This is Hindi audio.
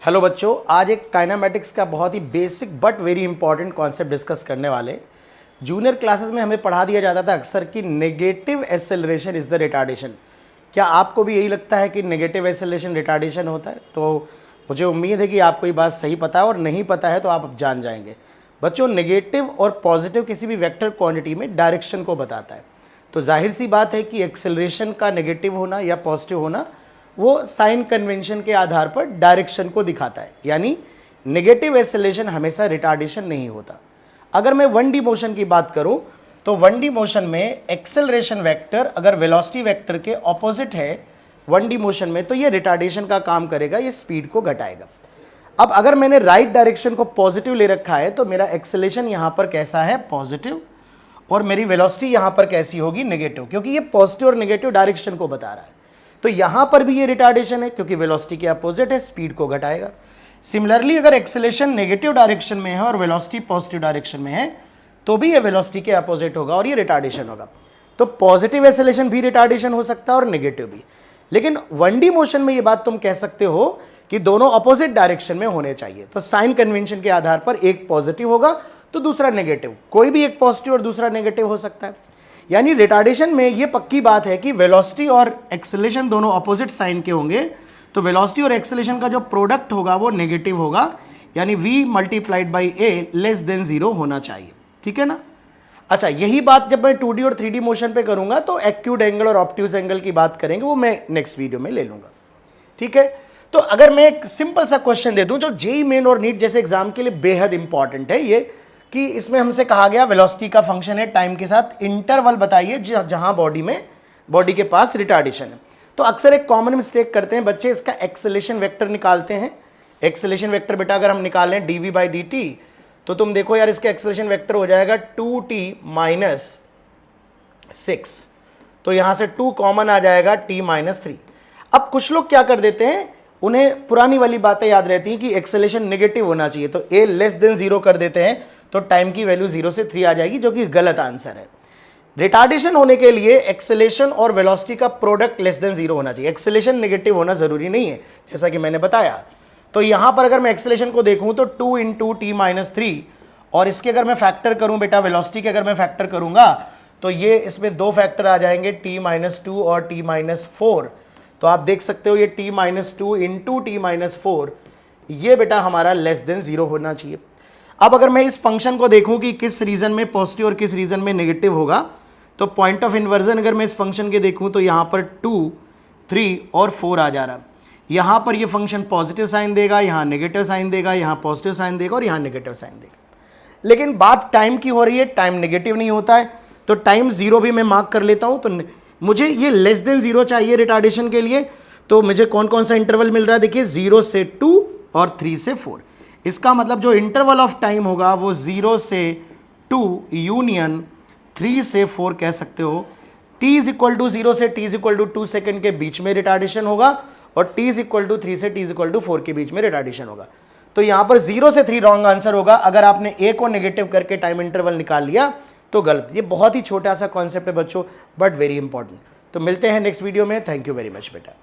हेलो बच्चों, आज एक काइनेमैटिक्स का बहुत ही basic but very important concept discuss करने वाले। जूनियर क्लासेस में हमें पढ़ा दिया जाता था अक्सर कि negative acceleration is the retardation. क्या आपको भी यही लगता है कि नेगेटिव एक्सेलरेशन रिटार्डेशन होता है? तो मुझे उम्मीद है कि आपको ये बात सही पता है, और नहीं पता है तो आप अब जान जाएंगे। बच्चों, नेगेटिव और पॉजिटिव किसी भी वेक्टर क्वांटिटी में डायरेक्शन को बताता है। तो जाहिर सी बात है कि एक्सेलरेशन का नेगेटिव होना या पॉजिटिव होना वो साइन कन्वेंशन के आधार पर डायरेक्शन को दिखाता है, यानी नेगेटिव एक्सेलरेशन हमेशा रिटार्डेशन नहीं होता। अगर मैं 1D मोशन की बात करूं तो 1D मोशन में एक्सेलरेशन वेक्टर अगर वेलोसिटी वेक्टर के ऑपोजिट है 1D मोशन में, तो ये रिटार्डेशन का काम करेगा, ये स्पीड को घटाएगा। अब अगर मैंने राइट डायरेक्शन को पॉजिटिव ले रखा है तो मेरा एक्सेलरेशन यहां पर कैसा है? पॉजिटिव, और मेरी वेलोसिटी यहां पर कैसी होगी? नेगेटिव, क्योंकि ये पॉजिटिव और नेगेटिव डायरेक्शन को बता रहा है। तो यहां पर भी ये रिटार्डेशन है क्योंकि वेलोसिटी के अपोजिट है, स्पीड को घटाएगा। सिमिलरली अगर एक्सेलरेशन नेगेटिव डायरेक्शन में है और वेलोसिटी पॉजिटिव डायरेक्शन में है तो भी ये वेलोसिटी के अपोजिट होगा और ये रिटार्डेशन होगा। तो पॉजिटिव एक्सेलरेशन भी रिटार्डेशन हो सकता है और नेगेटिव भी। लेकिन 1D मोशन में ये बात तुम कह सकते हो कि दोनों अपोजिट डायरेक्शन में होने चाहिए। तो साइन कन्वेंशन के आधार पर एक पॉजिटिव होगा तो दूसरा नेगेटिव, कोई भी एक पॉजिटिव और दूसरा नेगेटिव हो सकता है। यानी रिटार्डेशन में ये पक्की बात है कि वेलोसिटी और एक्सेलरेशन दोनों अपोजिट साइन के होंगे, तो वेलोसिटी और एक्सेलरेशन का जो प्रोडक्ट होगा वो नेगेटिव होगा, यानी v multiplied by a less than 0 होना चाहिए। ठीक है ना? अच्छा, यही बात जब मैं 2D और 3D मोशन पे करूंगा तो एक्यूट एंगल और ऑब्ट्यूज एंगल की बात करेंगे, वो मैं नेक्स्ट वीडियो में ले लूंगा। ठीक है? तो अगर मैं एक सिंपल सा क्वेश्चन दे दूं जो जेईई मेन और नीट जैसे एग्जाम के लिए बेहद इंपॉर्टेंट है, ये कि इसमें हमसे कहा गया वेलोसिटी का फंक्शन है टाइम के साथ, इंटरवल बताइए जहां बॉडी के पास रिटार्डेशन है। तो अक्सर एक कॉमन मिस्टेक करते हैं बच्चे, इसका एक्सेलरेशन वेक्टर निकालते हैं। एक्सेलरेशन वेक्टर बेटा अगर हम निकालें dv बाई dt, तो तुम देखो यार इसका एक्सेलरेशन वेक्टर हो जाएगा 2t माइनस 6, तो यहां से 2 कॉमन आ जाएगा t माइनस 3। अब कुछ लोग क्या कर देते हैं, उन्हें पुरानी वाली बातें याद रहती हैं कि एक्सेलरेशन नेगेटिव होना चाहिए, तो a लेस देन 0 कर देते हैं, तो टाइम की वैल्यू 0 से 3 आ जाएगी, जो कि गलत आंसर है। रिटार्डेशन होने के लिए एक्सेलरेशन और वेलोसिटी का प्रोडक्ट लेस देन 0 होना चाहिए। एक्सेलरेशन नेगेटिव होना जरूरी नहीं है, जैसा कि मैंने बताया। तो यहां पर अगर मैं एक्सेलरेशन को देखूं तो 2 इंटू टी माइनस 3, और इसके अगर मैं फैक्टर करूं बेटा, वेलोसिटी के अगर मैं फैक्टर करूंगा तो ये इसमें 2 फैक्टर आ जाएंगे, टी माइनस 2 और टी माइनस 4। तो आप देख सकते हो ये T minus 2 into T minus 4, ये बेटा हमारा लेस देन 0 होना चाहिए। अब अगर मैं इस फंक्शन को देखूं कि किस रीजन में पॉजिटिव और किस रीजन में नेगेटिव होगा, तो पॉइंट ऑफ इन्वर्जन अगर मैं इस फंक्शन के देखूं तो यहां पर 2, 3 और 4 आ जा रहा। यहां पर ये फंक्शन पॉजिटिव साइन देगा, यहां नेगेटिव साइन देगा, यहां पॉजिटिव साइन देगा और यहां नेगेटिव साइन देगा। लेकिन बात टाइम की हो रही है, टाइम नेगेटिव नहीं होता है, तो टाइम 0 भी मैं मार्क कर लेता हूं। तो मुझे ये लेस देन 0 चाहिए रिटार्डेशन के लिए, तो मुझे कौन कौन सा इंटरवल मिल रहा है? देखिए 0 से 2 और 3 से 4। इसका मतलब जो इंटरवल ऑफ टाइम होगा वो 0 से 2 यूनियन 3 से 4 कह सकते हो। t इज इक्वल टू 0 से t is equal to 2 second के बीच में रिटार्डेशन होगा, और t इज इक्वल टू 3 से t इज इक्वल टू 4 के बीच में रिटार्डेशन होगा। तो यहां पर 0 से 3 रॉन्ग आंसर होगा। अगर आपने a को नेगेटिव करके टाइम इंटरवल निकाल लिया तो गलत। ये बहुत ही छोटा सा कॉन्सेप्ट है बच्चों, बट वेरी इंपॉर्टेंट। तो मिलते हैं नेक्स्ट वीडियो में। थैंक यू वेरी मच बेटा।